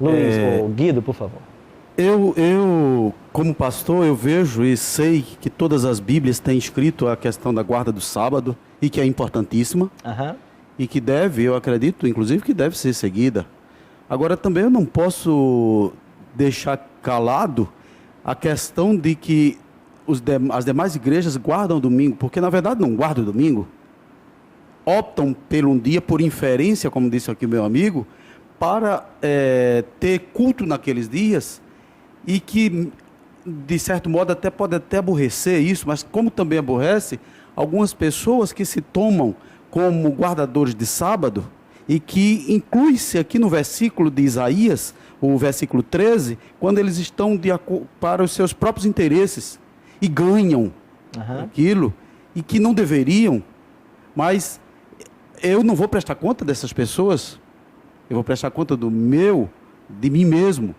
Luiz, ou Guido, por favor. Como pastor, eu vejo e sei que todas as Bíblias têm escrito a questão da guarda do sábado e que é importantíssima e que deve, eu acredito, inclusive, que deve ser seguida. Agora, também eu não posso deixar calado a questão de que as demais igrejas guardam o domingo, porque na verdade não guardam o domingo, optam por um dia, por inferência, como disse aqui o meu amigo, para ter culto naqueles dias e que, de certo modo, pode até aborrecer isso, mas como também aborrece, algumas pessoas que se tomam como guardadores de sábado e que inclui-se aqui no versículo de Isaías, o versículo 13, quando eles estão para os seus próprios interesses e ganham aquilo e que não deveriam, mas eu não vou prestar conta dessas pessoas, eu vou prestar conta de mim mesmo.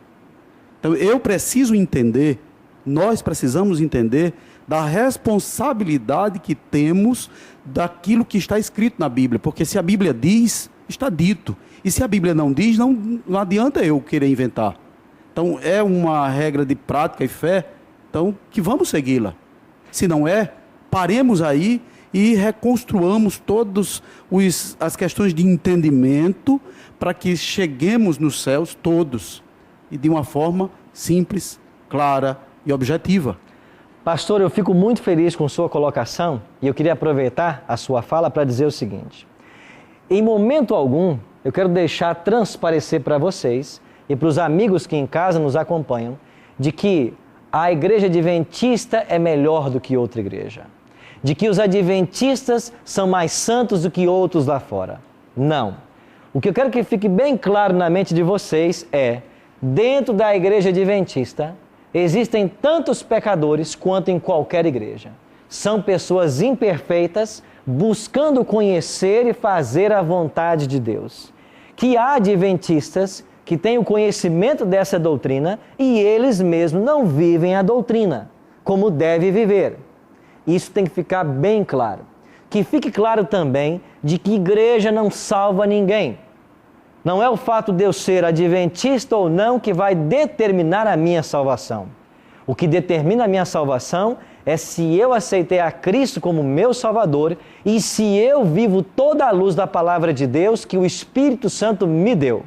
Então eu preciso entender, nós precisamos entender da responsabilidade que temos daquilo que está escrito na Bíblia, porque se a Bíblia diz, está dito, e se a Bíblia não diz, não adianta eu querer inventar. Então é uma regra de prática e fé, então que vamos segui-la. Se não é, paremos aí e reconstruamos todas as questões de entendimento para que cheguemos nos céus todos e de uma forma simples, clara e objetiva. Pastor, eu fico muito feliz com sua colocação e eu queria aproveitar a sua fala para dizer o seguinte. Em momento algum, eu quero deixar transparecer para vocês e para os amigos que em casa nos acompanham de que a igreja adventista é melhor do que outra igreja. De que os adventistas são mais santos do que outros lá fora. Não. O que eu quero que fique bem claro na mente de vocês é, dentro da igreja adventista, existem tantos pecadores quanto em qualquer igreja. São pessoas imperfeitas, buscando conhecer e fazer a vontade de Deus. Que há adventistas que têm o conhecimento dessa doutrina e eles mesmos não vivem a doutrina, como deve viver. Isso tem que ficar bem claro. Que fique claro também de que igreja não salva ninguém. Não é o fato de eu ser adventista ou não que vai determinar a minha salvação. O que determina a minha salvação é se eu aceitei a Cristo como meu Salvador e se eu vivo toda a luz da palavra de Deus que o Espírito Santo me deu.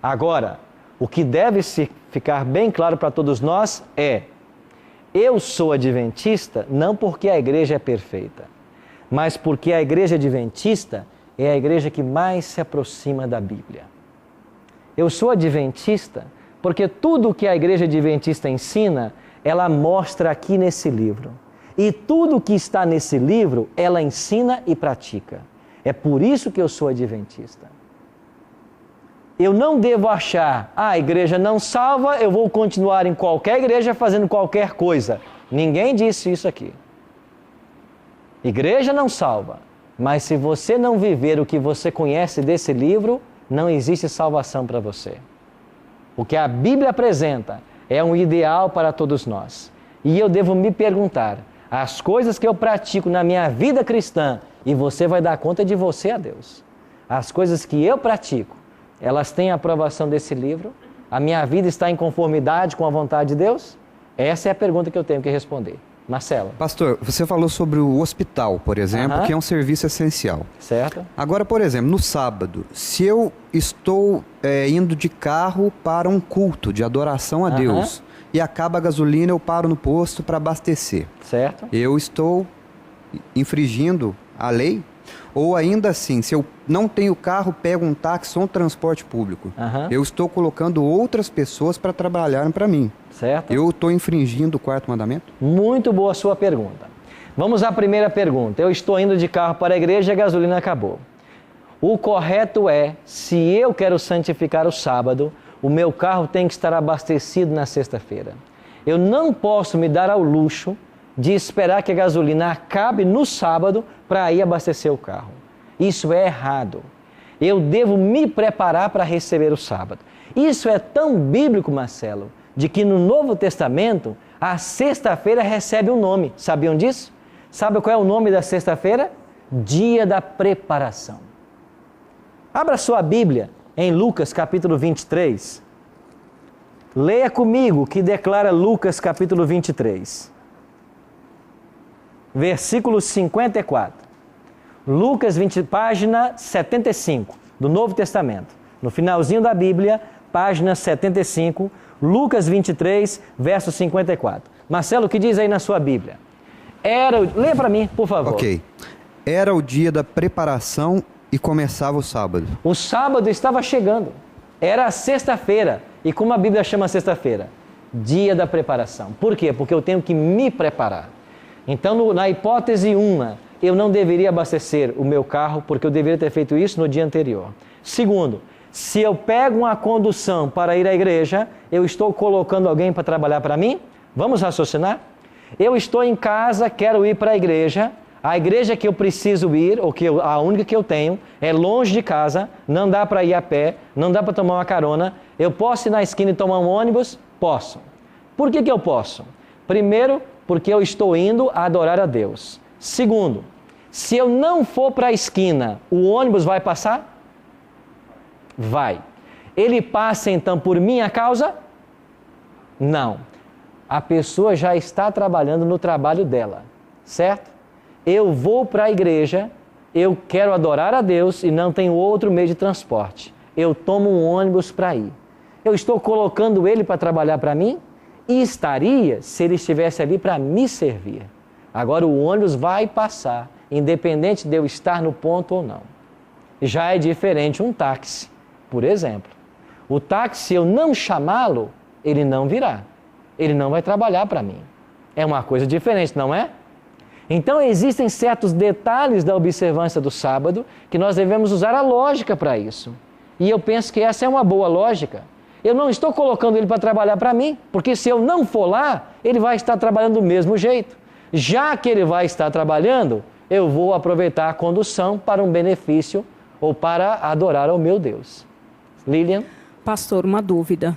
Agora, o que deve ficar bem claro para todos nós é: eu sou adventista não porque a igreja é perfeita, mas porque a igreja adventista é a igreja que mais se aproxima da Bíblia. Eu sou adventista porque tudo o que a igreja adventista ensina, ela mostra aqui nesse livro. E tudo o que está nesse livro, ela ensina e pratica. É por isso que eu sou adventista. Eu não devo achar, a igreja não salva, eu vou continuar em qualquer igreja fazendo qualquer coisa. Ninguém disse isso aqui. Igreja não salva, mas se você não viver o que você conhece desse livro, não existe salvação para você. O que a Bíblia apresenta é um ideal para todos nós. E eu devo me perguntar, as coisas que eu pratico na minha vida cristã, e você vai dar conta de você a Deus. As coisas que eu pratico, elas têm a aprovação desse livro? A minha vida está em conformidade com a vontade de Deus? Essa é a pergunta que eu tenho que responder. Marcelo. Pastor, você falou sobre o hospital, por exemplo, que é um serviço essencial. Certo. Agora, por exemplo, no sábado, se eu estou indo de carro para um culto de adoração a Deus e acaba a gasolina, eu paro no posto para abastecer. Certo. Eu estou infringindo a lei? Ou ainda assim, se eu não tenho carro, pego um táxi ou um transporte público, eu estou colocando outras pessoas para trabalharem para mim. Certo. Eu estou infringindo o quarto mandamento? Muito boa a sua pergunta. Vamos à primeira pergunta. Eu estou indo de carro para a igreja e a gasolina acabou. O correto é, se eu quero santificar o sábado, o meu carro tem que estar abastecido na sexta-feira. Eu não posso me dar ao luxo de esperar que a gasolina acabe no sábado para ir abastecer o carro. Isso é errado. Eu devo me preparar para receber o sábado. Isso é tão bíblico, Marcelo, de que no Novo Testamento, a sexta-feira recebe um nome. Sabiam disso? Sabe qual é o nome da sexta-feira? Dia da preparação. Abra sua Bíblia em Lucas capítulo 23. Leia comigo o que declara Lucas capítulo 23. Versículo 54. Lucas 20, página 75 do Novo Testamento. No finalzinho da Bíblia, página 75, Lucas 23, verso 54. Marcelo, o que diz aí na sua Bíblia? Leia para mim, por favor. Ok. Era o dia da preparação e começava o sábado. O sábado estava chegando. Era a sexta-feira. E como a Bíblia chama sexta-feira? Dia da preparação. Por quê? Porque eu tenho que me preparar. Então, na hipótese 1, eu não deveria abastecer o meu carro, porque eu deveria ter feito isso no dia anterior. Segundo, se eu pego uma condução para ir à igreja, eu estou colocando alguém para trabalhar para mim? Vamos raciocinar? Eu estou em casa, quero ir para a igreja que eu preciso ir, ou a única que eu tenho, é longe de casa, não dá para ir a pé, não dá para tomar uma carona. Eu posso ir na esquina e tomar um ônibus? Posso. Por que eu posso? Primeiro, porque eu estou indo adorar a Deus. Segundo, se eu não for para a esquina, o ônibus vai passar? Vai. Ele passa então por minha causa? Não. A pessoa já está trabalhando no trabalho dela, certo? Eu vou para a igreja, eu quero adorar a Deus e não tenho outro meio de transporte. Eu tomo um ônibus para ir. Eu estou colocando ele para trabalhar para mim? E estaria se ele estivesse ali para me servir. Agora o ônibus vai passar, independente de eu estar no ponto ou não. Já é diferente um táxi, por exemplo. O táxi, se eu não chamá-lo, ele não virá. Ele não vai trabalhar para mim. É uma coisa diferente, não é? Então existem certos detalhes da observância do sábado que nós devemos usar a lógica para isso. E eu penso que essa é uma boa lógica. Eu não estou colocando ele para trabalhar para mim, porque se eu não for lá, ele vai estar trabalhando do mesmo jeito. Já que ele vai estar trabalhando, eu vou aproveitar a condução para um benefício ou para adorar ao meu Deus. Lilian? Pastor, uma dúvida.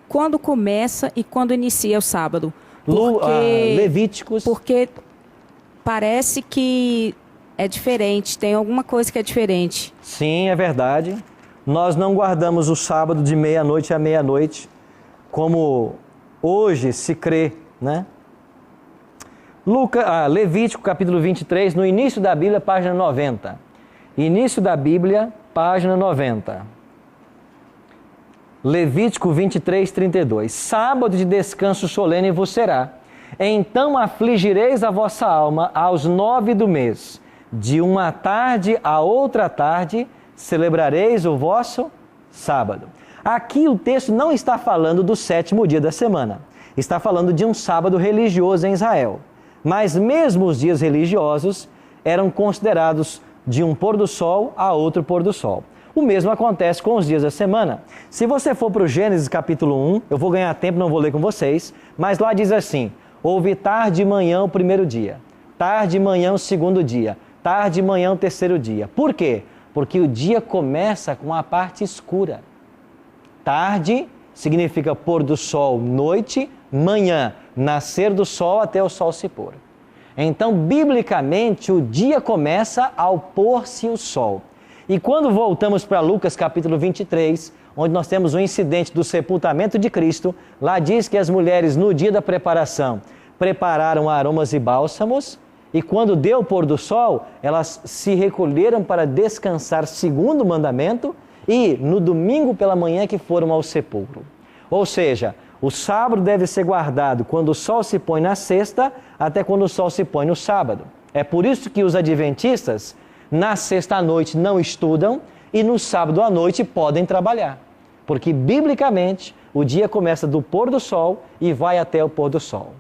Quando começa e quando inicia o sábado? Levíticos. Porque parece que é diferente, tem alguma coisa que é diferente. Sim, é verdade. Nós não guardamos o sábado de meia-noite a meia-noite, como hoje se crê, né? Levítico capítulo 23, no início da Bíblia, página 90. Início da Bíblia, página 90. Levítico 23, 32. Sábado de descanso solene vos será. Então afligireis a vossa alma aos 9 do mês. De uma tarde a outra tarde celebrareis o vosso sábado. Aqui o texto não está falando do 7º dia da semana. Está falando de um sábado religioso em Israel. Mas mesmo os dias religiosos eram considerados de um pôr do sol a outro pôr do sol. O mesmo acontece com os dias da semana. Se você for para o Gênesis capítulo 1, eu vou ganhar tempo, não vou ler com vocês, mas lá diz assim: houve tarde e manhã o primeiro dia, tarde e manhã o segundo dia, tarde e manhã o terceiro dia. Por quê? Porque o dia começa com a parte escura. Tarde significa pôr do sol, noite, manhã, nascer do sol até o sol se pôr. Então, biblicamente, o dia começa ao pôr-se o sol. E quando voltamos para Lucas capítulo 23, onde nós temos o incidente do sepultamento de Cristo, lá diz que as mulheres, no dia da preparação, prepararam aromas e bálsamos, e quando deu o pôr do sol, elas se recolheram para descansar segundo o mandamento, e no domingo pela manhã que foram ao sepulcro. Ou seja, o sábado deve ser guardado quando o sol se põe na sexta, até quando o sol se põe no sábado. É por isso que os adventistas, na sexta à noite, não estudam, e no sábado à noite podem trabalhar. Porque, biblicamente, o dia começa do pôr do sol e vai até o pôr do sol.